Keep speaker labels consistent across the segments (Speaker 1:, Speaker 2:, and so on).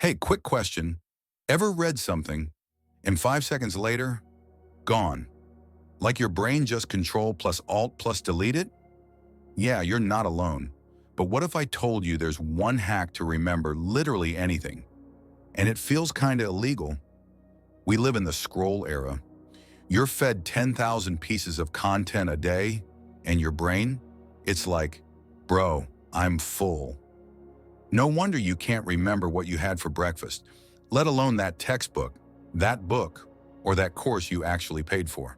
Speaker 1: Hey, quick question. Ever read something and 5 seconds later, gone? Like your brain just Control plus Alt plus delete it? Yeah, you're not alone. But what if I told you there's one hack to remember literally anything? And it feels kinda illegal. We live in the scroll era. You're fed 10,000 pieces of content a day, and your brain? It's like, bro, I'm full. No wonder you can't remember what you had for breakfast, let alone that textbook, that book, or that course you actually paid for.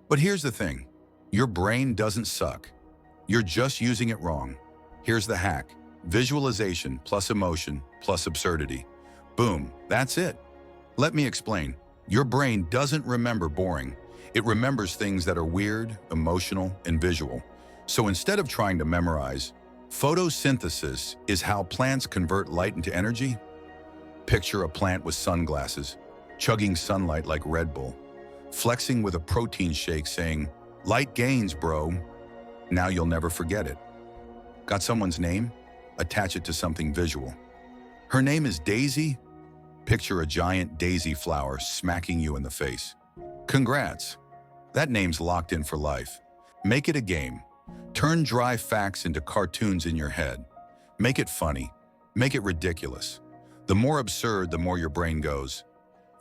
Speaker 1: But here's the thing, your brain doesn't suck. You're just using it wrong. Here's the hack, visualization plus emotion plus absurdity. Boom, that's it. Let me explain. Your brain doesn't remember boring. It remembers things that are weird, emotional, and visual. So instead of trying to memorize, photosynthesis is how plants convert light into energy. Picture a plant with sunglasses, chugging sunlight like Red Bull, flexing with a protein shake saying, "Light gains, bro." Now you'll never forget it. Got someone's name? Attach it to something visual. Her name is Daisy? Picture a giant daisy flower smacking you in the face. Congrats! That name's locked in for life. Make it a game. Turn dry facts into cartoons in your head. Make it funny. Make it ridiculous. The more absurd, the more your brain goes,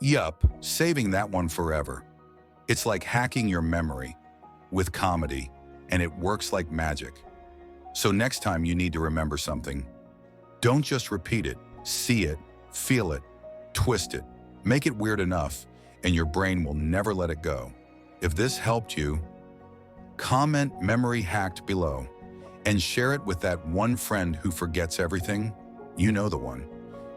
Speaker 1: yup, saving that one forever. It's like hacking your memory with comedy, and it works like magic. So next time you need to remember something, don't just repeat it, see it, feel it, twist it, make it weird enough, and your brain will never let it go. If this helped you, comment memory hacked below and share it with that one friend who forgets everything. You know the one.